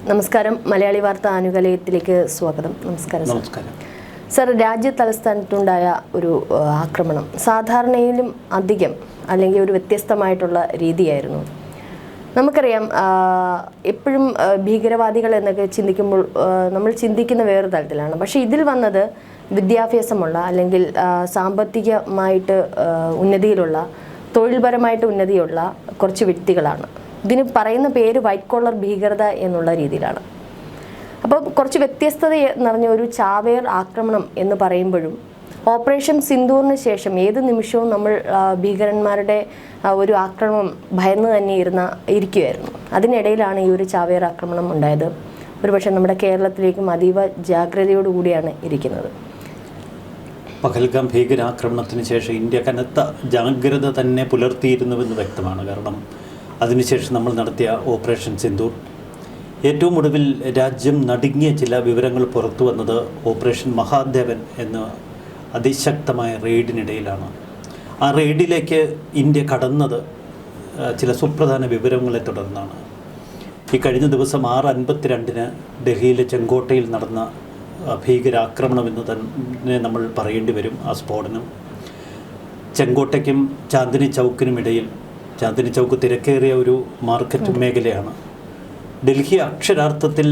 നമസ്കാരം. മലയാളി വാർത്താ ആനുകാലികത്തിലേക്ക് സ്വാഗതം. നമസ്കാരം. സർ, രാജ്യ തലസ്ഥാനത്തുണ്ടായ ഒരു ആക്രമണം സാധാരണയിലും അധികം അല്ലെങ്കിൽ ഒരു വ്യത്യസ്തമായിട്ടുള്ള രീതിയായിരുന്നു. നമുക്കറിയാം, എപ്പോഴും ഭീകരവാദികൾ എന്നൊക്കെ ചിന്തിക്കുമ്പോൾ നമ്മൾ ചിന്തിക്കുന്ന വേറൊരു തലത്തിലാണ്. പക്ഷേ ഇതിൽ വന്നത് വിദ്യാഭ്യാസമുള്ള അല്ലെങ്കിൽ സാമ്പത്തികമായിട്ട് ഉന്നതിയിലുള്ള, തൊഴിൽപരമായിട്ട് ഉന്നതിയുള്ള കുറച്ച് വ്യക്തികളാണ്. ഇതിന് പറയുന്ന പേര് വൈറ്റ് കോളർ ഭീകരത എന്നുള്ള രീതിയിലാണ്. അപ്പോൾ കുറച്ച് വ്യത്യസ്തത നിറഞ്ഞ ഒരു ചാവേർ ആക്രമണം എന്ന് പറയുമ്പോഴും ഓപ്പറേഷൻ സിന്ദൂറിന് ശേഷം ഏത് നിമിഷവും നമ്മൾ ഭീകരന്മാരുടെ ഒരു ആക്രമണം ഭയന്ന് തന്നെ ഇരിക്കുമായിരുന്നു. അതിനിടയിലാണ് ഈ ഒരു ചാവേർ ആക്രമണം ഉണ്ടായത്. ഒരുപക്ഷെ നമ്മുടെ കേരളത്തിലേക്കും അതീവ ജാഗ്രതയോടുകൂടിയാണ് ഇരിക്കുന്നത്. പഹൽഗാം ഭീകരാക്രമണത്തിന് ശേഷം ഇന്ത്യ കനത്ത ജാഗ്രത തന്നെ പുലർത്തിയിരുന്നുവെന്ന് വ്യക്തമാണ്. കാരണം അതിനുശേഷം നമ്മൾ നടത്തിയ ഓപ്പറേഷൻ സിന്ദൂർ, ഏറ്റവും ഒടുവിൽ രാജ്യം നടുങ്ങിയ ചില വിവരങ്ങൾ പുറത്തു വന്നത് ഓപ്പറേഷൻ മഹാദേവൻ എന്ന അതിശക്തമായ റെയ്ഡിനിടയിലാണ്. ആ റെയ്ഡിലേക്ക് ഇന്ത്യ കടന്നത് ചില സുപ്രധാന വിവരങ്ങളെ തുടർന്നാണ്. ഈ കഴിഞ്ഞ ദിവസം 6:52 ഡൽഹിയിലെ ചെങ്കോട്ടയിൽ നടന്ന ഭീകരാക്രമണമെന്ന് തന്നെ നമ്മൾ പറയേണ്ടി വരും. ആ സ്ഫോടനം ചെങ്കോട്ടയ്ക്കും ചാന്ദിനി ചൗക്കിനുമിടയിൽ, ചാന്ദിനി ചൗക്ക് തിരക്കേറിയ ഒരു മാർക്കറ്റ് മേഖലയാണ്. ഡൽഹി അക്ഷരാർത്ഥത്തിൽ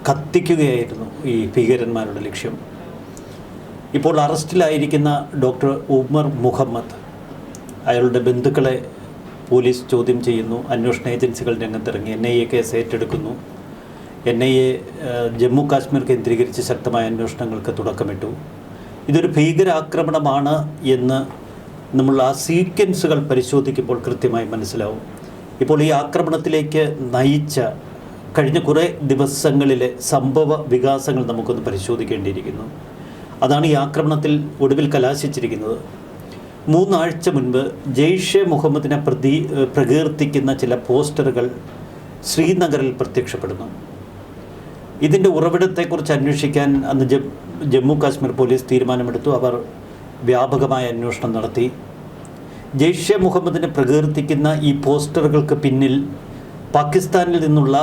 കത്തിക്കുകയായിരുന്നു ഈ ഭീകരന്മാരുടെ ലക്ഷ്യം. ഇപ്പോൾ അറസ്റ്റിലായിരിക്കുന്ന ഡോക്ടർ ഉമർ മുഹമ്മദ്, അയാളുടെ ബന്ധുക്കളെ പോലീസ് ചോദ്യം ചെയ്യുന്നു. അന്വേഷണ ഏജൻസികൾ രംഗത്തിറങ്ങി. NIA കേസ് ഏറ്റെടുക്കുന്നു. NIA ജമ്മു കാശ്മീർ കേന്ദ്രീകരിച്ച് ശക്തമായ അന്വേഷണങ്ങൾക്ക് തുടക്കമിട്ടു. ഇതൊരു ഭീകരാക്രമണമാണ് എന്ന് നമ്മൾ ആ സീക്വൻസുകൾ പരിശോധിക്കുമ്പോൾ കൃത്യമായി മനസ്സിലാവും. ഇപ്പോൾ ഈ ആക്രമണത്തിലേക്ക് നയിച്ച കഴിഞ്ഞ കുറേ ദിവസങ്ങളിലെ സംഭവ വികാസങ്ങൾ നമുക്കൊന്ന് പരിശോധിക്കേണ്ടിയിരിക്കുന്നു. അതാണ് ഈ ആക്രമണത്തിൽ ഒടുവിൽ കലാശിച്ചിരിക്കുന്നത്. 3 ആഴ്ച മുൻപ് ജെയ്ഷെ മുഹമ്മദിനെ പ്രകീർത്തിക്കുന്ന ചില പോസ്റ്ററുകൾ ശ്രീനഗറിൽ പ്രത്യക്ഷപ്പെടുന്നു. ഇതിൻ്റെ ഉറവിടത്തെക്കുറിച്ച് അന്വേഷിക്കാൻ അന്ന് ജമ്മു കാശ്മീർ പോലീസ് തീരുമാനമെടുത്തു. അവർ വ്യാപകമായ അന്വേഷണം നടത്തി. ജെയ്ഷെ മുഹമ്മദിനെ പ്രകീർത്തിക്കുന്ന ഈ പോസ്റ്ററുകൾക്ക് പിന്നിൽ പാകിസ്ഥാനിൽ നിന്നുള്ള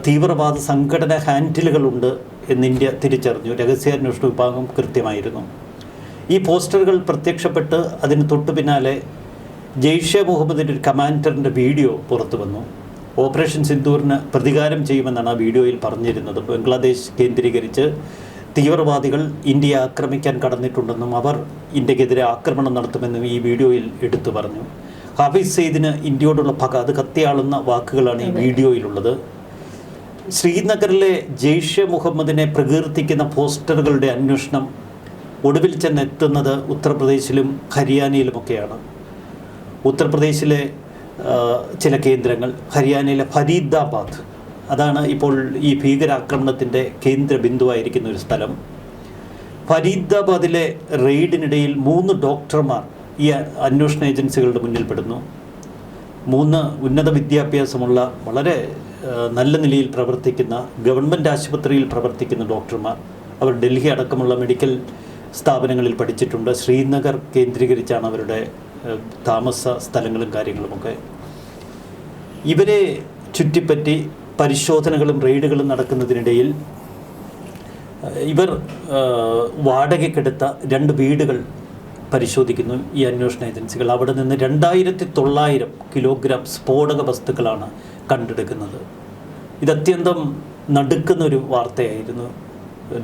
തീവ്രവാദ സംഘടന ഹാൻഡിലുകളുണ്ട് എന്ന് ഇന്ത്യ തിരിച്ചറിഞ്ഞു. രഹസ്യാന്വേഷണ വിഭാഗം കൃത്യമായിരുന്നു. ഈ പോസ്റ്ററുകൾ പ്രത്യക്ഷപ്പെട്ട് അതിന് തൊട്ടു പിന്നാലെ ജെയ്ഷെ മുഹമ്മദിൻ്റെ ഒരു കമാൻഡറിൻ്റെ വീഡിയോ പുറത്തു വന്നു. ഓപ്പറേഷൻ സിന്ദൂറിന് പ്രതികാരം ചെയ്യുമെന്നാണ് ആ വീഡിയോയിൽ പറഞ്ഞിരുന്നത്. ബംഗ്ലാദേശ് കേന്ദ്രീകരിച്ച് തീവ്രവാദികൾ ഇന്ത്യയെ ആക്രമിക്കാൻ കടന്നിട്ടുണ്ടെന്നും അവർ ഇന്ത്യക്കെതിരെ ആക്രമണം നടത്തുമെന്നും ഈ വീഡിയോയിൽ എടുത്തു പറഞ്ഞു. ഹാഫിസ് സെയ്ദിന് ഇന്ത്യയോടുള്ള പക അത് കത്തിയാളുന്ന വാക്കുകളാണ് ഈ വീഡിയോയിലുള്ളത്. ശ്രീനഗറിലെ ജെയ്ഷെ മുഹമ്മദിനെ പ്രകീർത്തിക്കുന്ന പോസ്റ്ററുകളുടെ അന്വേഷണം ഒടുവിൽ ചെന്നെത്തുന്നത് ഉത്തർപ്രദേശിലും ഹരിയാനയിലുമൊക്കെയാണ്. ഉത്തർപ്രദേശിലെ ചില കേന്ദ്രങ്ങൾ, ഹരിയാനയിലെ ഫരീദാബാദ്, അതാണ് ഇപ്പോൾ ഈ ഭീകരാക്രമണത്തിൻ്റെ കേന്ദ്ര ബിന്ദുവായിരിക്കുന്ന ഒരു സ്ഥലം. ഫരീദാബാദിലെ റെയ്ഡിനിടയിൽ 3 ഡോക്ടർമാർ ഈ അന്വേഷണ ഏജൻസികളുടെ മുന്നിൽപ്പെടുന്നു. 3 ഉന്നത വിദ്യാഭ്യാസമുള്ള, വളരെ നല്ല നിലയിൽ പ്രവർത്തിക്കുന്ന, ഗവൺമെൻറ് ആശുപത്രിയിൽ പ്രവർത്തിക്കുന്ന ഡോക്ടർമാർ. അവർ ഡൽഹി അടക്കമുള്ള മെഡിക്കൽ സ്ഥാപനങ്ങളിൽ പഠിച്ചിട്ടുണ്ട്. ശ്രീനഗർ കേന്ദ്രീകരിച്ചാണ് അവരുടെ താമസ സ്ഥലങ്ങളും കാര്യങ്ങളുമൊക്കെ. ഇവരെ ചുറ്റിപ്പറ്റി പരിശോധനകളും റെയ്ഡുകളും നടക്കുന്നതിനിടയിൽ ഇവർ വാടകയ്ക്കെടുത്ത 2 വീടുകൾ പരിശോധിക്കുന്നു ഈ അന്വേഷണ ഏജൻസികൾ. അവിടെ നിന്ന് 2900 കിലോഗ്രാം സ്ഫോടക വസ്തുക്കളാണ് കണ്ടെടുക്കുന്നത്. ഇത് അത്യന്തം നടുക്കുന്നൊരു വാർത്തയായിരുന്നു.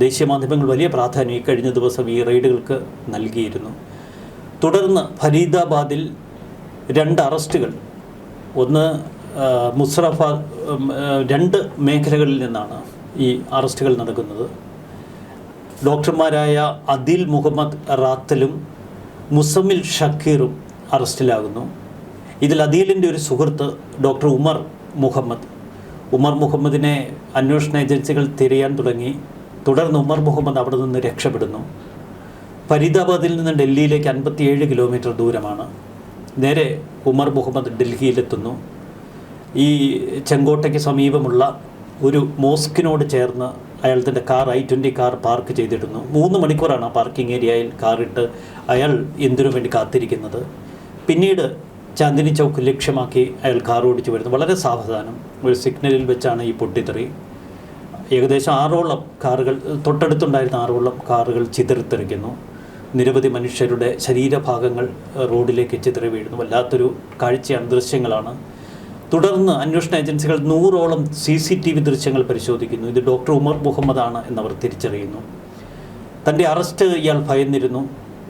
ദേശീയ മാധ്യമങ്ങൾ വലിയ പ്രാധാന്യം ഈ കഴിഞ്ഞ ദിവസം ഈ റെയ്ഡുകൾക്ക് നൽകിയിരുന്നു. തുടർന്ന് ഫരീദാബാദിൽ 2 അറസ്റ്റുകൾ, ഒന്ന് മുസ്റഫ, 2 മേഖലകളിൽ നിന്നാണ് ഈ അറസ്റ്റുകൾ നടക്കുന്നത്. ഡോക്ടർമാരായ അദിൽ മുഹമ്മദ് റാത്തലും മുസമ്മിൽ ഷക്കീറും അറസ്റ്റിലാകുന്നു. ഇതിൽ അദീലിൻ്റെ ഒരു സുഹൃത്ത് ഡോക്ടർ ഉമർ മുഹമ്മദിനെ അന്വേഷണ ഏജൻസികൾ തിരയാൻ തുടങ്ങി. തുടർന്ന് ഉമർ മുഹമ്മദ് അവിടെ നിന്ന് രക്ഷപ്പെടുന്നു. ഫരീദാബാദിൽ നിന്ന് ഡൽഹിയിലേക്ക് 57 കിലോമീറ്റർ ദൂരമാണ്. നേരെ ഉമർ മുഹമ്മദ് ഡൽഹിയിലെത്തുന്നു. ഈ ചെങ്കോട്ടയ്ക്ക് സമീപമുള്ള ഒരു മോസ്കിനോട് ചേർന്ന് അയാൾ തൻ്റെ കാർ I-20 കാർ പാർക്ക് ചെയ്തിടുന്നു. 3 മണിക്കൂറാണ് ആ പാർക്കിംഗ് ഏരിയയിൽ കാറിട്ട് അയാൾ എന്തിനു വേണ്ടി കാത്തിരിക്കുന്നത്. പിന്നീട് ചാന്ദിനി ചൗക്ക് ലക്ഷ്യമാക്കി അയാൾ കാർ ഓടിച്ചു വരുന്നു. വളരെ സാവധാനം ഒരു സിഗ്നലിൽ വെച്ചാണ് ഈ പൊട്ടിത്തെറി. ഏകദേശം 6ഓളം കാറുകൾ, തൊട്ടടുത്തുണ്ടായിരുന്ന 6ഓളം കാറുകൾ ചിതറിത്തെറിക്കുന്നു. നിരവധി മനുഷ്യരുടെ ശരീരഭാഗങ്ങൾ റോഡിലേക്ക് ചിതറി വീഴുന്നു. വല്ലാത്തൊരു കാഴ്ചയാണ്, ദൃശ്യങ്ങളാണ്. തുടർന്ന് അന്വേഷണ ഏജൻസികൾ 100ഓളം CCTV ദൃശ്യങ്ങൾ പരിശോധിക്കുന്നു. ഇത് ഡോക്ടർ ഉമർ മുഹമ്മദാണ് എന്നവർ തിരിച്ചറിയുന്നു. തൻ്റെ അറസ്റ്റ് ഇയാൾ ഭയന്നിരുന്നു.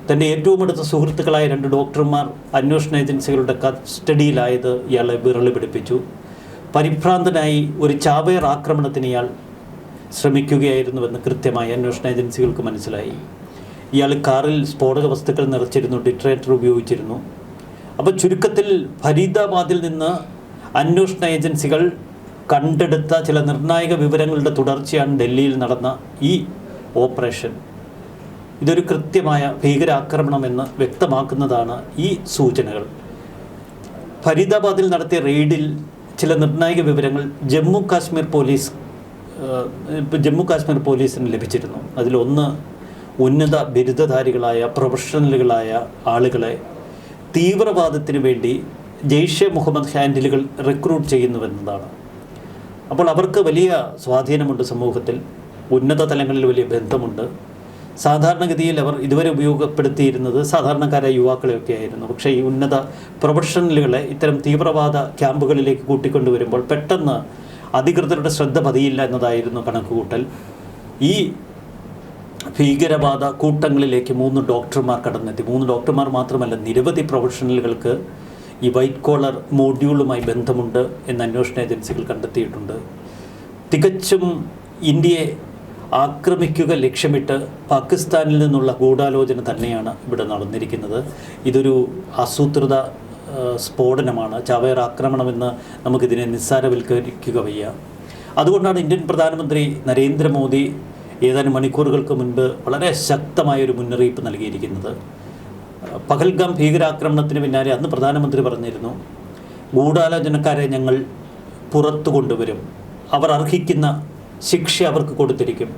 തൻ്റെ ഏറ്റവും അടുത്ത സുഹൃത്തുക്കളായ 2 ഡോക്ടർമാർ അന്വേഷണ ഏജൻസികളുടെ കസ്റ്റഡിയിലായത് ഇയാളെ വിരളി പിടിപ്പിച്ചു. പരിഭ്രാന്തനായി ഒരു ചാവേർ ആക്രമണത്തിന് ഇയാൾ ശ്രമിക്കുകയായിരുന്നുവെന്ന് കൃത്യമായി അന്വേഷണ ഏജൻസികൾക്ക് മനസ്സിലായി. ഇയാൾ കാറിൽ സ്ഫോടക വസ്തുക്കൾ നിറച്ചിരുന്നു, ഡിറ്ററേറ്റർ ഉപയോഗിച്ചിരുന്നു. അപ്പോൾ ചുരുക്കത്തിൽ ഫരീദാബാദിൽ നിന്ന് അന്വേഷണ ഏജൻസികൾ കണ്ടെടുത്ത ചില നിർണായക വിവരങ്ങളുടെ തുടർച്ചയാണ് ഡൽഹിയിൽ നടന്ന ഈ ഓപ്പറേഷൻ. ഇതൊരു കൃത്യമായ ഭീകരാക്രമണമെന്ന് വ്യക്തമാക്കുന്നതാണ് ഈ സൂചനകൾ. ഫരീദാബാദിൽ നടത്തിയ റെയ്ഡിൽ ചില നിർണായക വിവരങ്ങൾ ജമ്മു കാശ്മീർ പോലീസിന് ലഭിച്ചിരുന്നു. അതിലൊന്ന്, ഉന്നത ബിരുദധാരികളായ പ്രൊഫഷണലുകളായ ആളുകളെ തീവ്രവാദത്തിന് വേണ്ടി ജെയ്ഷെ മുഹമ്മദ് ഹാൻഡിലുകൾ റിക്രൂട്ട് ചെയ്യുന്നുവെന്നതാണ്. അപ്പോൾ അവർക്ക് വലിയ സ്വാധീനമുണ്ട് സമൂഹത്തിൽ, ഉന്നത തലങ്ങളിൽ വലിയ ബന്ധമുണ്ട്. സാധാരണഗതിയിൽ അവർ ഇതുവരെ ഉപയോഗപ്പെടുത്തിയിരുന്നത് സാധാരണക്കാരായ യുവാക്കളെയൊക്കെ ആയിരുന്നു. പക്ഷേ ഈ ഉന്നത പ്രൊഫഷണലുകളെ ഇത്തരം തീവ്രവാദ ക്യാമ്പുകളിലേക്ക് കൂട്ടിക്കൊണ്ടുവരുമ്പോൾ പെട്ടെന്ന് അധികൃതരുടെ ശ്രദ്ധ പതിയില്ല എന്നതായിരുന്നു കണക്കുകൂട്ടൽ. ഈ ഭീകരവാദ കൂട്ടങ്ങളിലേക്ക് 3 ഡോക്ടർമാർ കടന്നെത്തി. 3 ഡോക്ടർമാർ മാത്രമല്ല, നിരവധി പ്രൊഫഷണലുകൾക്ക് ഈ വൈറ്റ് കോളർ മോഡ്യൂളുമായി ബന്ധമുണ്ട് എന്ന് അന്വേഷണ ഏജൻസികൾ കണ്ടെത്തിയിട്ടുണ്ട്. തികച്ചും ഇന്ത്യയെ ആക്രമിക്കുക ലക്ഷ്യമിട്ട് പാകിസ്ഥാനിൽ നിന്നുള്ള ഗൂഢാലോചന തന്നെയാണ് ഇവിടെ നടന്നിരിക്കുന്നത്. ഇതൊരു ആസൂത്രിത സ്ഫോടനമാണ്, ചാവേർ ആക്രമണമെന്ന് നമുക്കിതിനെ നിസ്സാരവൽക്കരിക്കുക വയ്യ. അതുകൊണ്ടാണ് ഇന്ത്യൻ പ്രധാനമന്ത്രി നരേന്ദ്രമോദി ഏതാനും മണിക്കൂറുകൾക്ക് മുൻപ് വളരെ ശക്തമായൊരു മുന്നറിയിപ്പ് നൽകിയിരിക്കുന്നത്. പഹൽഗാം ഭീകരാക്രമണത്തിന് പിന്നാലെ അന്ന് പ്രധാനമന്ത്രി പറഞ്ഞിരുന്നു, ഗൂഢാലോചനക്കാരെ ഞങ്ങൾ പുറത്തു കൊണ്ടുവരും, അവർ അർഹിക്കുന്ന ശിക്ഷ അവർക്ക് കൊടുത്തിരിക്കും,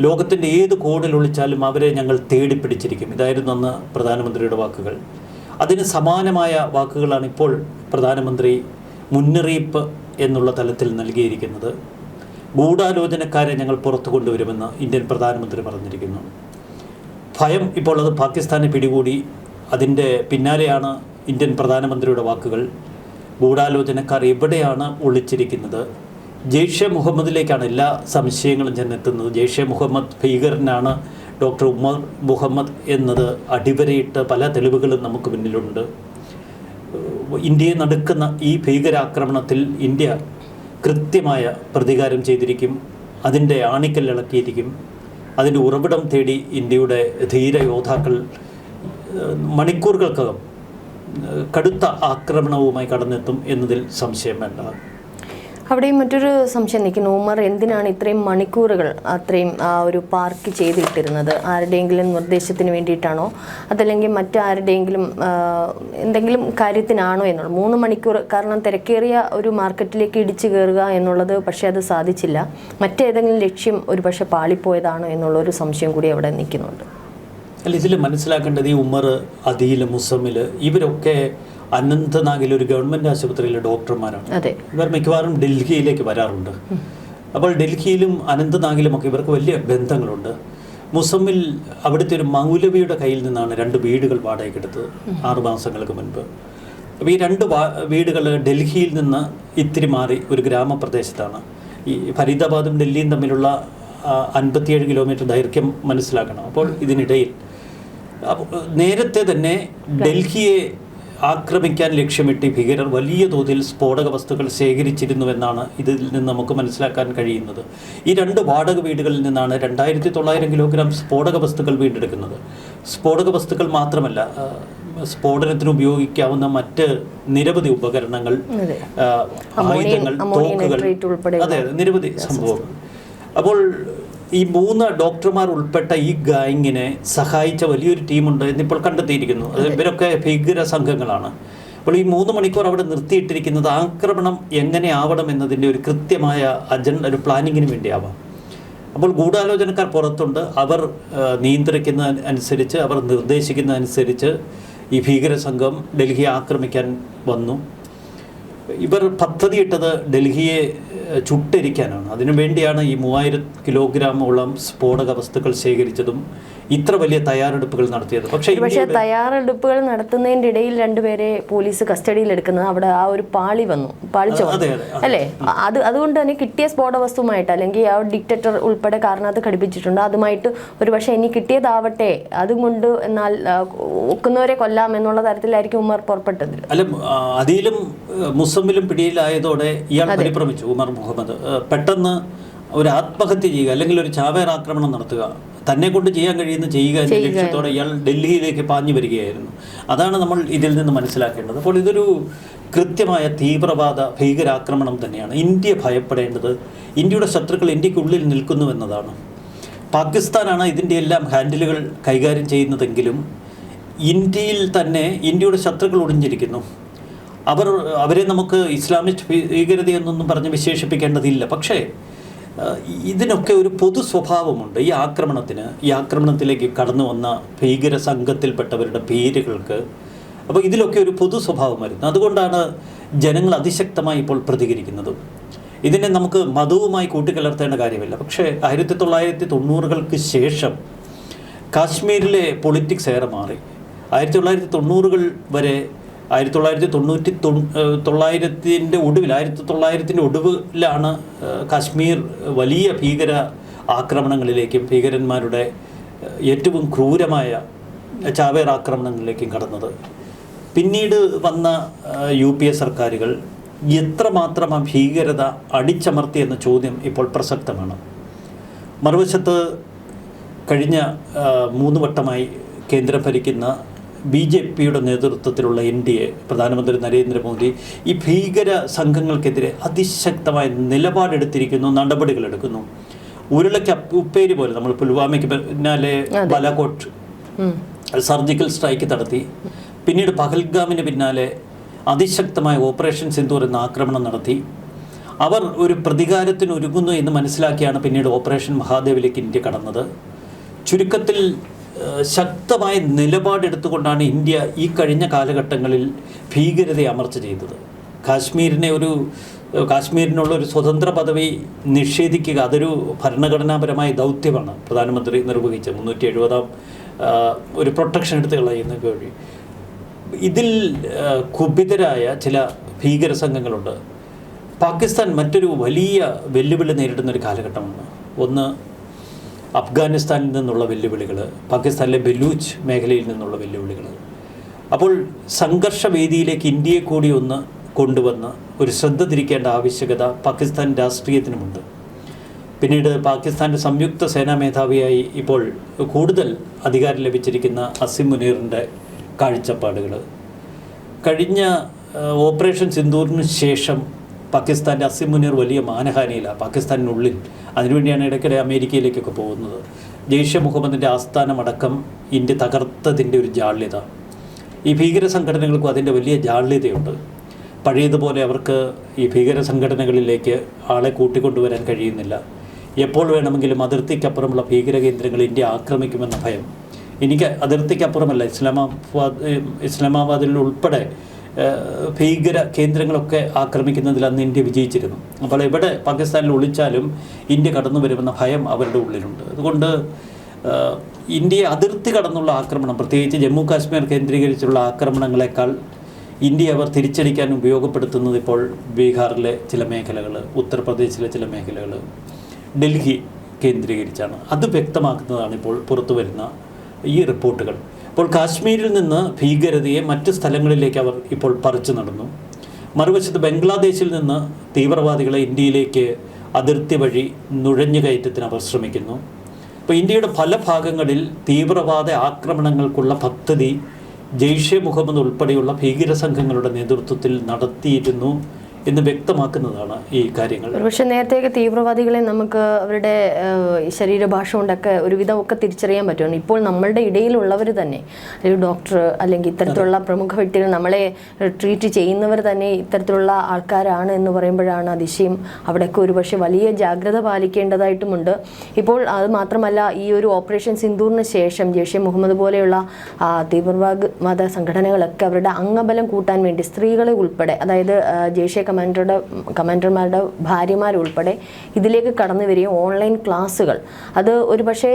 ലോകത്തിൻ്റെ ഏത് കോണിൽ ഒളിച്ചാലും അവരെ ഞങ്ങൾ തേടിപ്പിടിച്ചിരിക്കും. ഇതായിരുന്നു അന്ന് പ്രധാനമന്ത്രിയുടെ വാക്കുകൾ. അതിന് സമാനമായ വാക്കുകളാണ് ഇപ്പോൾ പ്രധാനമന്ത്രി മുന്നറിയിപ്പ് എന്നുള്ള തലത്തിൽ നൽകിയിരിക്കുന്നത്. ഗൂഢാലോചനക്കാരെ ഞങ്ങൾ പുറത്തു കൊണ്ടുവരുമെന്ന് ഇന്ത്യൻ പ്രധാനമന്ത്രി പറഞ്ഞിരിക്കുന്നു. ഭയം ഇപ്പോൾ അത് പാകിസ്ഥാനെ പിടികൂടി. അതിൻ്റെ പിന്നാലെയാണ് ഇന്ത്യൻ പ്രധാനമന്ത്രിയുടെ വാക്കുകൾ. ഗൂഢാലോചനക്കാർ എവിടെയാണ് ഒളിച്ചിരിക്കുന്നത്? ജെയ്ഷെ മുഹമ്മദിലേക്കാണ് എല്ലാ സംശയങ്ങളും ചെന്നെത്തുന്നത്. ജെയ്ഷെ മുഹമ്മദ് ഭീകരനാണ് ഡോക്ടർ ഉമർ മുഹമ്മദ് എന്നത് അടിവരയിട്ട് പല തെളിവുകളും നമുക്ക് മുന്നിലുണ്ട്. ഇന്ത്യയെ നടുക്കുന്ന ഈ ഭീകരാക്രമണത്തിൽ ഇന്ത്യ കൃത്യമായ പ്രതികാരം ചെയ്തിരിക്കും. അതിൻ്റെ ആണിക്കല്ലിളക്കിയിരിക്കും. അതിൻ്റെ ഉറവിടം തേടി ഇന്ത്യയുടെ ധീര യോദ്ധാക്കൾ മണിക്കൂറുകൾക്കകം കടുത്ത ആക്രമണവുമായി കടന്നെത്തും എന്നതിൽ സംശയം വേണ്ട. അവിടെയും മറ്റൊരു സംശയം നിൽക്കുന്നു, ഉമർ എന്തിനാണ് ഇത്രയും മണിക്കൂറുകൾ അത്രയും ഒരു പാർക്ക് ചെയ്തിട്ടിരുന്നത്? ആരുടെയെങ്കിലും നിർദ്ദേശത്തിന് വേണ്ടിയിട്ടാണോ, അതല്ലെങ്കിൽ മറ്റാരുടെയെങ്കിലും എന്തെങ്കിലും കാര്യത്തിനാണോ എന്നുള്ളത്? 3 മണിക്കൂർ, കാരണം തിരക്കേറിയ ഒരു മാർക്കറ്റിലേക്ക് ഇടിച്ചു കയറുക എന്നുള്ളത് പക്ഷേ അത് സാധിച്ചില്ല. മറ്റേതെങ്കിലും ലക്ഷ്യം ഒരു പക്ഷേ പാളിപ്പോയതാണോ എന്നുള്ളൊരു സംശയം കൂടി അവിടെ നിൽക്കുന്നുണ്ട്. അല്ല, ഇതിൽ മനസ്സിലാക്കേണ്ടത് ഈ ഉമർ, അദീൽ, മുസമ്മിൽ ഇവരൊക്കെ അനന്തനാഗിൽ ഒരു ഗവൺമെൻറ് ആശുപത്രിയിലെ ഡോക്ടർമാരാണ്. ഇവർ മിക്കവാറും ഡൽഹിയിലേക്ക് വരാറുണ്ട്. അപ്പോൾ ഡൽഹിയിലും അനന്തനാഗിലുമൊക്കെ ഇവർക്ക് വലിയ ബന്ധങ്ങളുണ്ട്. മുസമ്മിൽ അവിടുത്തെ ഒരു മൗലവിയുടെ കയ്യിൽ നിന്നാണ് 2 വീടുകൾ വാടകയ്ക്കെടുത്തത് 6 മാസങ്ങൾക്ക് മുൻപ്. അപ്പോൾ ഈ 2 വീടുകൾ ഡൽഹിയിൽ നിന്ന് ഇത്തിരി മാറി ഒരു ഗ്രാമപ്രദേശത്താണ്. ഈ ഫരീദാബാദും ഡൽഹിയും തമ്മിലുള്ള 57 കിലോമീറ്റർ ദൈർഘ്യം മനസ്സിലാക്കണം. അപ്പോൾ ഇതിനിടയിൽ നേരത്തെ തന്നെ ഡൽഹിയെ ആക്രമിക്കാൻ ലക്ഷ്യമിട്ട് ഭീകരർ വലിയ തോതിൽ സ്ഫോടക വസ്തുക്കൾ ശേഖരിച്ചിരുന്നുവെന്നാണ് ഇതിൽ നിന്ന് നമുക്ക് മനസ്സിലാക്കാൻ കഴിയുന്നത്. ഈ 2 വാടക വീടുകളിൽ നിന്നാണ് 2900 കിലോഗ്രാം സ്ഫോടക വസ്തുക്കൾ വീണ്ടെടുക്കുന്നത്. സ്ഫോടക വസ്തുക്കൾ മാത്രമല്ല, സ്ഫോടനത്തിന് ഉപയോഗിക്കാവുന്ന മറ്റ് നിരവധി ഉപകരണങ്ങൾ, ആയുധങ്ങൾ, തോക്കുകൾ, അതെ, നിരവധി സംഭവങ്ങൾ. അപ്പോൾ ഈ 3 ഡോക്ടർമാർ ഉൾപ്പെട്ട ഈ ഗാങ്ങിനെ സഹായിച്ച വലിയൊരു ടീമുണ്ട് എന്നിപ്പോൾ കണ്ടെത്തിയിരിക്കുന്നു. ഇവരൊക്കെ ഭീകര സംഘങ്ങളാണ്. അപ്പോൾ ഈ 3 മണിക്കൂർ അവിടെ നിർത്തിയിട്ടിരിക്കുന്നത് ആക്രമണം എങ്ങനെ ആവണം എന്നതിൻ്റെ ഒരു കൃത്യമായ അജണ്ട, ഒരു പ്ലാനിങ്ങിന് വേണ്ടിയാവാം. അപ്പോൾ ഗൂഢാലോചനക്കാർ പുറത്തുണ്ട്. അവർ നിയന്ത്രിക്കുന്ന അനുസരിച്ച്, അവർ നിർദ്ദേശിക്കുന്ന അനുസരിച്ച് ഈ ഭീകര സംഘം ഡൽഹിയെ ആക്രമിക്കാൻ വന്നു. ഇവർ പദ്ധതിയിട്ടത് ഡൽഹിയെ ചുട്ടരിക്കാനാണ്. അതിനുവേണ്ടിയാണ് ഈ 3000 കിലോഗ്രാമോളം സ്ഫോടക വസ്തുക്കൾ ശേഖരിച്ചതും ഇത്ര വലിയ തയ്യാറെടുപ്പുകൾ നടത്തിയത്. പക്ഷേ തയ്യാറെടുപ്പുകൾ നടത്തുന്നതിൻ്റെ ഇടയിൽ രണ്ടുപേരെ പോലീസ് കസ്റ്റഡിയിൽ എടുക്കുന്നത് അവിടെ ആ ഒരു പാളിച്ചു അല്ലേ? അതുകൊണ്ട് തന്നെ കിട്ടിയ സ്ഫോടക വസ്തുവുമായിട്ട് അല്ലെങ്കിൽ ആ ഡിക്റ്റേറ്റർ ഉൾപ്പെടെ കാരണത്ത് ഘടിപ്പിച്ചിട്ടുണ്ട്. അതുമായിട്ട് ഒരു പക്ഷേ ഇനി കിട്ടിയതാവട്ടെ അതും കൊണ്ട് എന്നാൽ ഒക്കുന്നവരെ കൊല്ലാം എന്നുള്ള തരത്തിലായിരിക്കും ഉമർ പുറപ്പെട്ടത്. അല്ല, അതിലും മുസമ്മിലും പിടിയിലായതോടെ ഇയാൾ പരിഭ്രമിച്ചു. ഉമർ മുഹമ്മദ് പെട്ടെന്ന് ഒരു ആത്മഹത്യ ചെയ്യുക അല്ലെങ്കിൽ ഒരു ചാവേർ ആക്രമണം നടത്തുക, തന്നെ കൊണ്ട് ചെയ്യാൻ കഴിയുന്ന ചെയ്യുക എന്ന ലക്ഷ്യത്തോടെ ഇയാൾ ഡൽഹിയിലേക്ക് പാഞ്ഞു വരികയായിരുന്നു. അതാണ് നമ്മൾ ഇതിൽ നിന്ന് മനസ്സിലാക്കേണ്ടത്. അപ്പോൾ ഇതൊരു കൃത്യമായ തീവ്രവാദ ഭീകരാക്രമണം തന്നെയാണ്. ഇന്ത്യ ഭയപ്പെടേണ്ടത് ഇന്ത്യയുടെ ശത്രുക്കൾ ഇന്ത്യക്കുള്ളിൽ നിൽക്കുന്നുവെന്നതാണ്. പാകിസ്ഥാനാണ് ഇതിൻ്റെ എല്ലാം ഹാൻഡിലുകൾ കൈകാര്യം ചെയ്യുന്നതെങ്കിലും ഇന്ത്യയിൽ തന്നെ ഇന്ത്യയുടെ ശത്രുക്കൾ ഒളിഞ്ഞിരിക്കുന്നു. അവരെ നമുക്ക് ഇസ്ലാമിസ്റ്റ് ഭീകരതയെന്നൊന്നും പറഞ്ഞ് വിശേഷിപ്പിക്കേണ്ടതില്ല. പക്ഷേ ഇതിനൊക്കെ ഒരു പൊതു സ്വഭാവമുണ്ട്. ഈ ആക്രമണത്തിലേക്ക് കടന്നു വന്ന ഭീകര സംഘത്തിൽപ്പെട്ടവരുടെ പേരുകൾക്ക് അപ്പോൾ ഇതിലൊക്കെ ഒരു പൊതു സ്വഭാവം വരുന്നു. അതുകൊണ്ടാണ് ജനങ്ങൾ അതിശക്തമായി ഇപ്പോൾ പ്രതികരിക്കുന്നത്. ഇതിനെ നമുക്ക് മതവുമായി കൂട്ടിക്കലർത്തേണ്ട കാര്യമില്ല. പക്ഷേ 1990-കൾക്ക് ശേഷം കാശ്മീരിലെ പൊളിറ്റിക്സ് ഏറെ മാറി. 1990-കൾ വരെ 1990-ൻ്റെ ഒടുവിലാണ് കാശ്മീർ വലിയ ഭീകര ആക്രമണങ്ങളിലേക്കും ഭീകരന്മാരുടെ ഏറ്റവും ക്രൂരമായ ചാവേർ ആക്രമണങ്ങളിലേക്കും കടന്നത്. പിന്നീട് വന്ന UPA സർക്കാരുകൾ എത്രമാത്രം ആ ഭീകരത അടിച്ചമർത്തി എന്ന ചോദ്യം ഇപ്പോൾ പ്രസക്തമാണ്. മറുവശത്ത് കഴിഞ്ഞ 3 വട്ടമായി കേന്ദ്രം ഭരിക്കുന്ന BJPയുടെ നേതൃത്വത്തിലുള്ള NDA പ്രധാനമന്ത്രി നരേന്ദ്രമോദി ഈ ഭീകര സംഘങ്ങൾക്കെതിരെ അതിശക്തമായ നിലപാടെടുത്തിരിക്കുന്നു, നടപടികളെടുക്കുന്നു. ഉരുളയ്ക്ക് ഉപ്പേരി പോലെ നമ്മൾ പുൽവാമയ്ക്ക് പിന്നാലെ ബാലാകോട്ട് സർജിക്കൽ സ്ട്രൈക്ക് നടത്തി. പിന്നീട് പഹൽഗാമിന് പിന്നാലെ അതിശക്തമായ ഓപ്പറേഷൻ സിന്ദൂർ എന്ന ആക്രമണം നടത്തി. അവർ ഒരു പ്രതികാരത്തിന് ഒരുങ്ങുന്നു എന്ന് മനസ്സിലാക്കിയാണ് പിന്നീട് ഓപ്പറേഷൻ മഹാദേവിലേക്ക് ഇന്ത്യ കടന്നത്. ചുരുക്കത്തിൽ ശക്തമായ നിലപാടെടുത്തുകൊണ്ടാണ് ഇന്ത്യ ഈ കഴിഞ്ഞ കാലഘട്ടങ്ങളിൽ ഭീകരതയെ അമർച്ച ചെയ്തത്. കാശ്മീരിനുള്ള ഒരു സ്വതന്ത്ര പദവി നിഷേധിക്കുക അതൊരു ഭരണഘടനാപരമായ ദൗത്യമാണ് പ്രധാനമന്ത്രി നിർവഹിച്ച 370 ഒരു പ്രൊട്ടക്ഷൻ എടുത്ത് കളയുന്ന വഴി. ഇതിൽ കുപിതരായ ചില ഭീകര സംഘങ്ങളുണ്ട്. പാകിസ്ഥാൻ മറ്റൊരു വലിയ വെല്ലുവിളി നേരിടുന്നൊരു കാലഘട്ടമാണ്. ഒന്ന് അഫ്ഗാനിസ്ഥാനിൽ നിന്നുള്ള വെല്ലുവിളികൾ, പാകിസ്ഥാനിലെ ബലൂച്ച് മേഖലയിൽ നിന്നുള്ള വെല്ലുവിളികൾ. അപ്പോൾ സംഘർഷവേദിയിലേക്ക് ഇന്ത്യയെ കൂടി ഒന്ന് കൊണ്ടുവന്ന് ഒരു ശ്രദ്ധ തിരിക്കേണ്ട ആവശ്യകത പാകിസ്ഥാൻ രാഷ്ട്രീയത്തിനുമുണ്ട്. പിന്നീട് പാകിസ്ഥാൻ്റെ സംയുക്ത സേനാ മേധാവിയായി ഇപ്പോൾ കൂടുതൽ അധികാരം ലഭിച്ചിരിക്കുന്ന അസിം മുനീറിൻ്റെ കാഴ്ചപ്പാടുകൾ, കഴിഞ്ഞ ഓപ്പറേഷൻ സിന്ദൂറിന് ശേഷം പാകിസ്ഥാൻ്റെ അസിം മുനീർ വലിയ മാനഹാനിയിലാണ് പാകിസ്ഥാനിനുള്ളിൽ. അതിനുവേണ്ടിയാണ് ഇടയ്ക്കിടെ അമേരിക്കയിലേക്കൊക്കെ പോകുന്നത്. ജെയ്ഷെ മുഹമ്മദിൻ്റെ ആസ്ഥാനമടക്കം ഇന്ത്യ തകർത്തതിൻ്റെ ഒരു ജാള്യത. ഈ ഭീകര സംഘടനകൾക്കും അതിൻ്റെ വലിയ ജാള്യതയുണ്ട്. പഴയതുപോലെ അവർക്ക് ഈ ഭീകര സംഘടനകളിലേക്ക് ആളെ കൂട്ടിക്കൊണ്ടുവരാൻ കഴിയുന്നില്ല. എപ്പോൾ വേണമെങ്കിലും അതിർത്തിക്കപ്പുറമുള്ള ഭീകര കേന്ദ്രങ്ങൾ ഇന്ത്യ ആക്രമിക്കുമെന്ന ഭയം. എനിക്ക് അതിർത്തിക്കപ്പുറമല്ല, ഇസ്ലാമാബാദിൽ ഉൾപ്പെടെ ഭീകര കേന്ദ്രങ്ങളൊക്കെ ആക്രമിക്കുന്നതിൽ അന്ന് ഇന്ത്യ വിജയിച്ചിരുന്നു. അപ്പോൾ എവിടെ പാകിസ്ഥാനിൽ ഒളിച്ചാലും ഇന്ത്യ കടന്നു വരുമെന്ന ഭയം അവരുടെ ഉള്ളിലുണ്ട്. അതുകൊണ്ട് ഇന്ത്യയെ അതിർത്തി കടന്നുള്ള ആക്രമണം, പ്രത്യേകിച്ച് ജമ്മു കാശ്മീർ കേന്ദ്രീകരിച്ചുള്ള ആക്രമണങ്ങളെക്കാൾ ഇന്ത്യ അവർ തിരിച്ചടിക്കാൻ ഉപയോഗപ്പെടുത്തുന്നത് ഇപ്പോൾ ബീഹാറിലെ ചില മേഖലകൾ, ഉത്തർപ്രദേശിലെ ചില മേഖലകൾ, ഡൽഹി കേന്ദ്രീകരിച്ചാണ്. അത് വ്യക്തമാക്കുന്നതാണ് ഇപ്പോൾ പുറത്തു വരുന്ന ഈ റിപ്പോർട്ടുകൾ. അപ്പോൾ കാശ്മീരിൽ നിന്ന് ഭീകരതയെ മറ്റ് സ്ഥലങ്ങളിലേക്ക് അവർ ഇപ്പോൾ പറിച്ചു നടന്നു. മറുവശത്ത് ബംഗ്ലാദേശിൽ നിന്ന് തീവ്രവാദികളെ ഇന്ത്യയിലേക്ക് അതിർത്തി വഴി നുഴഞ്ഞുകയറ്റത്തിന് അവർ ശ്രമിക്കുന്നു. അപ്പോൾ ഇന്ത്യയുടെ പല ഭാഗങ്ങളിൽ തീവ്രവാദ ആക്രമണങ്ങൾക്കുള്ള പദ്ധതി ജെയ്ഷെ മുഹമ്മദ് ഉൾപ്പെടെയുള്ള ഭീകര സംഘങ്ങളുടെ നേതൃത്വത്തിൽ നടത്തിയിരുന്നു എന്ന് വ്യക്തമാക്കുന്നതാണ് ഈ കാര്യങ്ങൾ. പക്ഷേ നേരത്തെയൊക്കെ തീവ്രവാദികളെ നമുക്ക് അവരുടെ ശരീരഭാഷ കൊണ്ടൊക്കെ ഒരുവിധമൊക്കെ തിരിച്ചറിയാൻ പറ്റുന്നു. ഇപ്പോൾ നമ്മളുടെ ഇടയിലുള്ളവർ തന്നെ, ഒരു ഡോക്ടർ അല്ലെങ്കിൽ ഇത്തരത്തിലുള്ള പ്രമുഖ വ്യക്തികൾ നമ്മളെ ട്രീറ്റ് ചെയ്യുന്നവർ തന്നെ ഇത്തരത്തിലുള്ള ആൾക്കാരാണ് എന്ന് പറയുമ്പോഴാണ് അതിശയം. അവിടെയൊക്കെ ഒരുപക്ഷെ വലിയ ജാഗ്രത പാലിക്കേണ്ടതായിട്ടുമുണ്ട്. ഇപ്പോൾ അത് മാത്രമല്ല, ഈ ഒരു ഓപ്പറേഷൻ സിന്ദൂറിന് ശേഷം ജെയ്ഷെ മുഹമ്മദ് പോലെയുള്ള തീവ്രവാദ സംഘടനകളൊക്കെ അവരുടെ അംഗബലം കൂട്ടാൻ വേണ്ടി സ്ത്രീകളെ ഉൾപ്പെടെ, അതായത് ജെയ്ഷെ കമാൻഡർമാരുടെ ഭാര്യമാരുൾപ്പെടെ ഇതിലേക്ക് കടന്നു വരികയും ഓൺലൈൻ ക്ലാസ്സുകൾ അത് ഒരു പക്ഷേ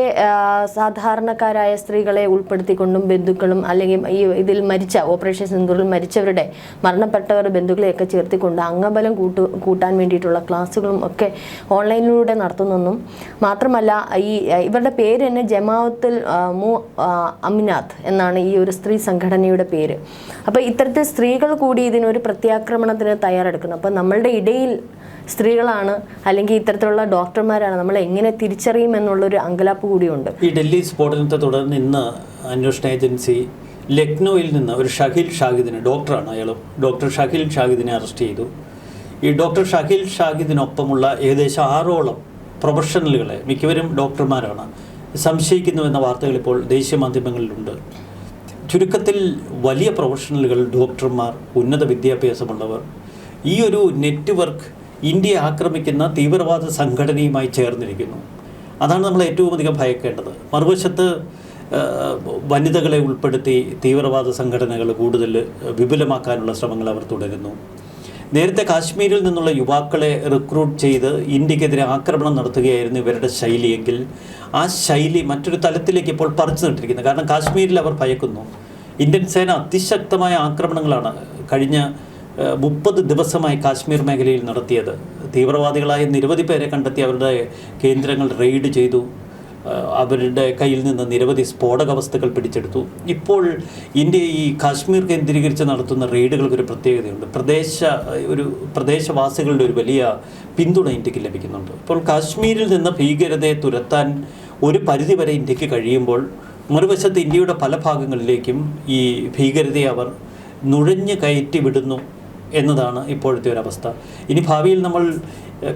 സാധാരണക്കാരായ സ്ത്രീകളെ ഉൾപ്പെടുത്തിക്കൊണ്ടും ബന്ധുക്കളും അല്ലെങ്കിൽ ഇതിൽ മരിച്ച ഓപ്പറേഷൻ സിന്ദൂറിൽ മരിച്ചവരുടെ മരണപ്പെട്ടവരുടെ ബന്ധുക്കളെയൊക്കെ ചേർത്തിക്കൊണ്ട് അംഗബലം കൂട്ടാൻ വേണ്ടിയിട്ടുള്ള ക്ലാസ്സുകളും ഒക്കെ ഓൺലൈനിലൂടെ നടത്തുന്നെന്നും മാത്രമല്ല ഇവരുടെ പേര് തന്നെ ജമാഅത്തുൽ അമിനാത്ത് എന്നാണ് ഈ ഒരു സ്ത്രീ സംഘടനയുടെ പേര്. അപ്പോൾ ഇത്തരത്തിൽ സ്ത്രീകൾ കൂടി ഇതിനൊരു പ്രത്യാക്രമണത്തിന് തയ്യാറെടുക്കുന്നു. അപ്പോൾ നമ്മളുടെ ഇടയിൽ സ്ത്രീകളാണ് അല്ലെങ്കിൽ ഇത്തരത്തിലുള്ള ഡോക്ടർമാരാണ്, നമ്മൾ എങ്ങനെ തിരിച്ചറിയും എന്നുള്ളൊരു അങ്കലാപ്പ് കൂടിയുണ്ട്. ഈ ഡൽഹി സ്ഫോടനത്തെ തുടർന്ന് ഇന്ന് അന്വേഷണ ഏജൻസി ലക്നൌവിൽ നിന്ന് ഒരു ഷഹീൽ ഷാഹിദിനെ, ഡോക്ടറാണ് അയാളും, ഡോക്ടർ ഷഹീൽ ഷാഹിദിനെ അറസ്റ്റ് ചെയ്തു. ഈ ഡോക്ടർ ഷഹീൽ ഷാഹിദിനൊപ്പമുള്ള ഏകദേശം 6ഓളം പ്രൊഫഷണലുകളെ, മിക്കവരും ഡോക്ടർമാരാണ്, സംശയിക്കുന്നുവെന്ന വാർത്തകൾ ഇപ്പോൾ ദേശീയ മാധ്യമങ്ങളിലുണ്ട്. ചുരുക്കത്തിൽ വലിയ പ്രൊഫഷണലുകൾ, ഡോക്ടർമാർ, ഉന്നത വിദ്യാഭ്യാസമുള്ളവർ, ഈ ഒരു നെറ്റ്വർക്ക് ഇന്ത്യയെ ആക്രമിക്കുന്ന തീവ്രവാദ സംഘടനയുമായി ചേർന്നിരിക്കുന്നു. അതാണ് നമ്മൾ ഏറ്റവും അധികം ഭയക്കേണ്ടത്. മറുവശത്ത് വനിതകളെ ഉൾപ്പെടുത്തി തീവ്രവാദ സംഘടനകൾ കൂടുതൽ വിപുലമാക്കാനുള്ള ശ്രമങ്ങൾ അവർ തുടരുന്നു. നേരത്തെ കാശ്മീരിൽ നിന്നുള്ള യുവാക്കളെ റിക്രൂട്ട് ചെയ്ത് ഇന്ത്യക്കെതിരെ ആക്രമണം നടത്തുകയായിരുന്നു ഇവരുടെ ശൈലിയെങ്കിൽ ആ ശൈലി മറ്റൊരു തലത്തിലേക്ക് ഇപ്പോൾ പറിച്ചു നട്ടിരിക്കുന്നത്. കാരണം കാശ്മീരിൽ അവർ ഭയക്കുന്നു. ഇന്ത്യൻ സേന അതിശക്തമായ ആക്രമണങ്ങളാണ് കഴിഞ്ഞ 30 ദിവസമായി കാശ്മീർ മേഖലയിൽ നടത്തിയത്. തീവ്രവാദികളായ നിരവധി പേരെ കണ്ടെത്തി അവരുടെ കേന്ദ്രങ്ങൾ റെയ്ഡ് ചെയ്തു. അവരുടെ കയ്യിൽ നിന്ന് നിരവധി സ്ഫോടക വസ്തുക്കൾ പിടിച്ചെടുത്തു. ഇപ്പോൾ ഇന്ത്യ ഈ കാശ്മീർ കേന്ദ്രീകരിച്ച് നടത്തുന്ന റെയ്ഡുകൾക്കൊരു പ്രത്യേകതയുണ്ട്. പ്രദേശവാസികളുടെ ഒരു വലിയ പിന്തുണ ഇന്ത്യക്ക് ലഭിക്കുന്നുണ്ട്. ഇപ്പോൾ കാശ്മീരിൽ നിന്ന് ഭീകരതയെ തുരത്താൻ ഒരു പരിധിവരെ ഇന്ത്യക്ക് കഴിയുമ്പോൾ മറുവശത്ത് ഇന്ത്യയുടെ പല ഭാഗങ്ങളിലേക്കും ഈ ഭീകരതയെ അവർ നുഴഞ്ഞു കയറ്റി വിടുന്നു എന്നതാണ് ഇപ്പോഴത്തെ ഒരവസ്ഥ. ഇനി ഭാവിയിൽ നമ്മൾ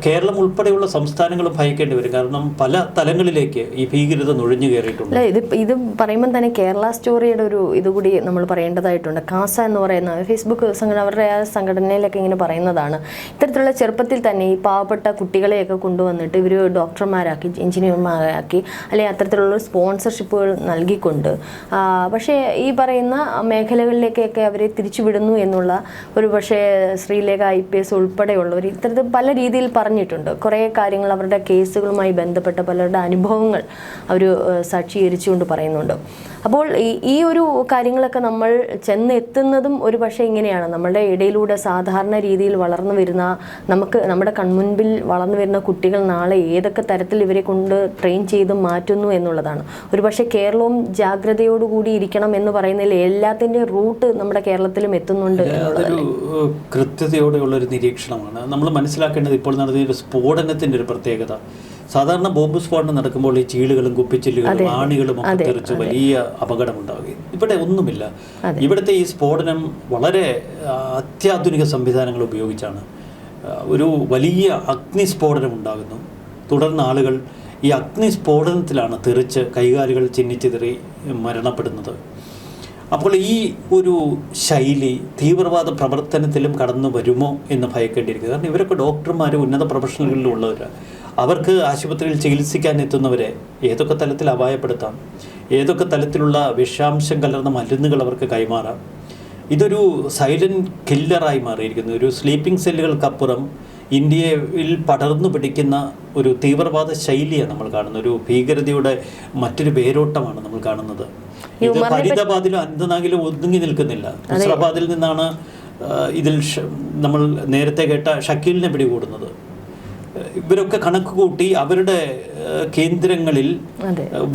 കേരളം ഉൾപ്പെടെയുള്ള സംസ്ഥാനങ്ങളും ഭയക്കേണ്ടി വരും. കാരണം പല തലങ്ങളിലേക്ക് ഈ ഭീകരത നുഴഞ്ഞു കയറിയിട്ടുണ്ട്. ഇത് പറയുമ്പോൾ തന്നെ കേരള സ്റ്റോറിയുടെ ഒരു ഇതുകൂടി നമ്മൾ പറയേണ്ടതായിട്ടുണ്ട്. കാസ എന്ന് പറയുന്ന ഫേസ്ബുക്ക് സംഘടന, അവരുടെ ആ സംഘടനയിലൊക്കെ ഇങ്ങനെ പറയുന്നതാണ്, ഇത്തരത്തിലുള്ള ചെറുപ്പത്തിൽ തന്നെ ഈ പാവപ്പെട്ട കുട്ടികളെയൊക്കെ കൊണ്ടുവന്നിട്ട് ഇവർ ഡോക്ടർമാരാക്കി, എഞ്ചിനീയർമാരാക്കി, അല്ലെങ്കിൽ അത്തരത്തിലുള്ള സ്പോൺസർഷിപ്പുകൾ നൽകിക്കൊണ്ട് പക്ഷേ ഈ പറയുന്ന മേഖലകളിലേക്കൊക്കെ അവരെ തിരിച്ചുവിടുന്നു എന്നുള്ള ഒരു പക്ഷേ ശ്രീലേഖ IPS ഉൾപ്പെടെയുള്ളവർ ഇത്തരത്തിൽ പല രീതിയിൽ പറഞ്ഞിട്ടുണ്ട്. കുറേ കാര്യങ്ങൾ അവരുടെ കേസുകളുമായി ബന്ധപ്പെട്ട പലരുടെ അനുഭവങ്ങൾ അവർ സാക്ഷീകരിച്ചുകൊണ്ട് പറയുന്നുണ്ട്. അപ്പോൾ ഈ ഒരു കാര്യങ്ങളൊക്കെ നമ്മൾ ചെന്നെത്തുന്നതും ഒരു പക്ഷേ ഇങ്ങനെയാണ്. നമ്മളുടെ ഇടയിലൂടെ സാധാരണ രീതിയിൽ വളർന്നു വരുന്ന, നമ്മുടെ കൺമുൻപിൽ വളർന്നു വരുന്ന കുട്ടികൾ നാളെ ഏതൊക്കെ തരത്തിൽ ഇവരെ കൊണ്ട് ട്രെയിൻ ചെയ്ത് മാറ്റുന്നു എന്നുള്ളതാണ്. ഒരു പക്ഷേ കേരളവും ജാഗ്രതയോടുകൂടി ഇരിക്കണം എന്ന് പറയുന്നതിൽ എല്ലാത്തിൻ്റെ റൂട്ട് നമ്മുടെ കേരളത്തിലും എത്തുന്നുണ്ട് എന്നുള്ളതാണ്. കൃത്യതയോടെയുള്ളൊരു നിരീക്ഷണമാണ് നമ്മൾ മനസ്സിലാക്കേണ്ടത്. ഇപ്പോൾ നടത്തിയ ഒരു സ്ഫോടനത്തിൻ്റെ ഒരു പ്രത്യേകത, സാധാരണ ബോംബ് സ്ഫോടനം നടക്കുമ്പോൾ ഈ ചീളുകളും കുപ്പിച്ചില്ലുകളും ആണികളും ഒക്കെ തെറിച്ച് വലിയ അപകടമുണ്ടാവുകയും ഇവിടെ ഒന്നുമില്ല. ഇവിടുത്തെ ഈ സ്ഫോടനം വളരെ അത്യാധുനിക സംവിധാനങ്ങൾ ഉപയോഗിച്ചാണ്. ഒരു വലിയ അഗ്നിസ്ഫോടനം ഉണ്ടാകുന്നു. തുടർന്ന് ആളുകൾ ഈ അഗ്നിസ്ഫോടനത്തിലാണ് തെറിച്ച് കൈകാലുകൾ ചിന്നിച്ചിതറി മരണപ്പെടുന്നത്. അപ്പോൾ ഈ ഒരു ശൈലി തീവ്രവാദ പ്രവർത്തനത്തിലും കടന്നു വരുമോ എന്ന് ഭയക്കേണ്ടിയിരിക്കുക. കാരണം ഇവരൊക്കെ ഡോക്ടർമാരും ഉന്നത പ്രൊഫഷണലുകളിലും ഉള്ളവരാണ്. അവർക്ക് ആശുപത്രിയിൽ ചികിത്സിക്കാൻ എത്തുന്നവരെ ഏതൊക്കെ തലത്തിൽ അപായപ്പെടുത്താം, ഏതൊക്കെ തലത്തിലുള്ള വിഷാംശം കലർന്ന മരുന്നുകൾ അവർക്ക് കൈമാറാം. ഇതൊരു സൈലൻറ്റ് കില്ലറായി മാറിയിരിക്കുന്നു. ഒരു സ്ലീപ്പിംഗ് സെല്ലുകൾക്കപ്പുറം ഇന്ത്യയിൽ പടർന്നു പിടിക്കുന്ന ഒരു തീവ്രവാദ ശൈലിയാണ് നമ്മൾ കാണുന്നത്. ഒരു ഭീകരതയുടെ മറ്റൊരു വേരോട്ടമാണ് നമ്മൾ കാണുന്നത്. ഇത് ഫരീദാബാദിലും അനന്തനാഗിലും ഒതുങ്ങി നിൽക്കുന്നില്ല. ഹൈദരാബാദിൽ നിന്നാണ് ഇതിൽ നമ്മൾ നേരത്തെ കേട്ട ഷക്കീലിനെ പിടികൂടുന്നത്. ഇവരൊക്കെ കണക്ക് കൂട്ടി അവരുടെ കേന്ദ്രങ്ങളിൽ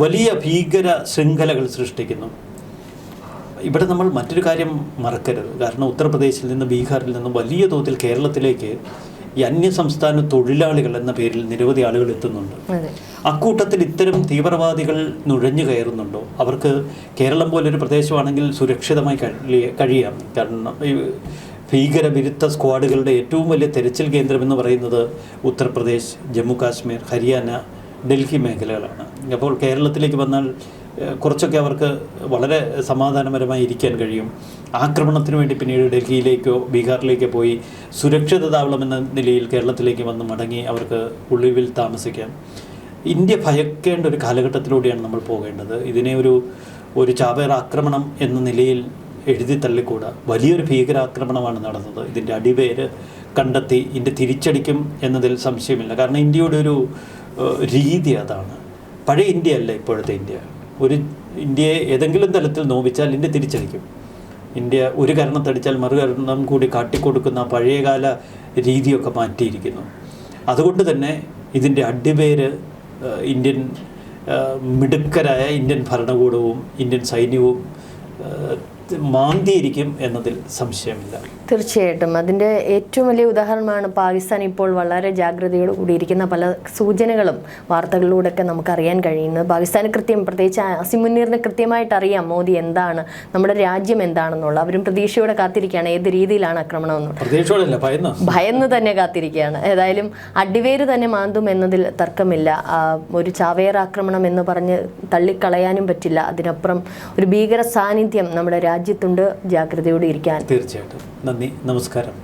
വലിയ ഭീകര ശൃംഖലകൾ സൃഷ്ടിക്കുന്നു. ഇവിടെ നമ്മൾ മറ്റൊരു കാര്യം മറക്കരുത്. കാരണം ഉത്തർപ്രദേശിൽ നിന്ന്, ബീഹാറിൽ നിന്നും വലിയ തോതിൽ കേരളത്തിലേക്ക് ഈ അന്യസംസ്ഥാന തൊഴിലാളികൾ എന്ന പേരിൽ നിരവധി ആളുകൾ എത്തുന്നുണ്ട്. അക്കൂട്ടത്തിൽ ഇത്തരം തീവ്രവാദികൾ നുഴഞ്ഞു കയറുന്നുണ്ടോ? അവർക്ക് കേരളം പോലൊരു പ്രദേശമാണെങ്കിൽ സുരക്ഷിതമായി കഴിയാം. കാരണം ഈ ഭീകരവിരുദ്ധ സ്ക്വാഡുകളുടെ ഏറ്റവും വലിയ തെരച്ചിൽ കേന്ദ്രമെന്ന് പറയുന്നത് ഉത്തർപ്രദേശ്, ജമ്മു കാശ്മീർ, ഹരിയാന, ഡൽഹി മേഖലകളാണ്. അപ്പോൾ കേരളത്തിലേക്ക് വന്നാൽ കുറച്ചൊക്കെ അവർക്ക് വളരെ സമാധാനപരമായി ഇരിക്കാൻ കഴിയും. ആക്രമണത്തിന് വേണ്ടി പിന്നീട് ഡൽഹിയിലേക്കോ ബീഹാറിലേക്കോ പോയി സുരക്ഷിത താവളമെന്ന നിലയിൽ കേരളത്തിലേക്ക് വന്ന് മടങ്ങി അവർക്ക് ഒളിവിൽ താമസിക്കാം. ഇന്ത്യ ഭയക്കേണ്ട ഒരു കാലഘട്ടത്തിലൂടെയാണ് നമ്മൾ പോകേണ്ടത്. ഇതിനെ ഒരു ചാവേർ ആക്രമണം എന്ന നിലയിൽ എഴുതി തള്ളിക്കൂടാ. വലിയൊരു ഭീകരാക്രമണമാണ് നടന്നത്. ഇതിൻ്റെ അടിവേര് കണ്ടെത്തി ഇന്ത്യ തിരിച്ചടിക്കും എന്നതിൽ സംശയമില്ല. കാരണം ഇന്ത്യയുടെ ഒരു രീതി അതാണ്. പഴയ ഇന്ത്യ അല്ല ഇപ്പോഴത്തെ ഇന്ത്യ. ഒരു ഇന്ത്യയെ ഏതെങ്കിലും തലത്തിൽ നോവിച്ചാൽ ഇന്ത്യ തിരിച്ചടിക്കും. ഇന്ത്യ ഒരു കരണത്തടിച്ചാൽ മറുകരണം കൂടി കാട്ടിക്കൊടുക്കുന്ന പഴയകാല രീതിയൊക്കെ മാറ്റിയിരിക്കുന്നു. അതുകൊണ്ട് തന്നെ ഇതിൻ്റെ അടിവേര് ഇന്ത്യൻ മിടുക്കരായ ഇന്ത്യൻ ഭരണകൂടവും ഇന്ത്യൻ സൈന്യവും മാന്തിയിരിക്കും എന്നതിൽ സംശയമില്ല. തീർച്ചയായിട്ടും അതിൻ്റെ ഏറ്റവും വലിയ ഉദാഹരണമാണ് പാകിസ്ഥാൻ ഇപ്പോൾ വളരെ ജാഗ്രതയോട് കൂടിയിരിക്കുന്ന പല സൂചനകളും വാർത്തകളിലൂടെയൊക്കെ നമുക്കറിയാൻ കഴിയുന്നത്. പാകിസ്ഥാന് പ്രത്യേകിച്ച് അസിം മുനീറിന് കൃത്യമായിട്ട് അറിയാം മോദി എന്താണ്, നമ്മുടെ രാജ്യം എന്താണെന്നുള്ള. അവരും പ്രതീക്ഷയോടെ കാത്തിരിക്കുകയാണ് ഏത് രീതിയിലാണ് ആക്രമണം എന്ന്. പ്രതീക്ഷയോടല്ല, ഭയന്ന് തന്നെ കാത്തിരിക്കുകയാണ്. ഏതായാലും അടിവേര് തന്നെ മാന്തും എന്നതിൽ തർക്കമില്ല. ഒരു ചാവേർ ആക്രമണം എന്ന് പറഞ്ഞ് തള്ളിക്കളയാനും പറ്റില്ല. അതിനപ്പുറം ഒരു ഭീകര സാന്നിധ്യം നമ്മുടെ രാജ്യത്തുണ്ട്. ജാഗ്രതയോടെ ഇരിക്കാൻ. തീർച്ചയായിട്ടും. നന്ദി, നമസ്കാരം.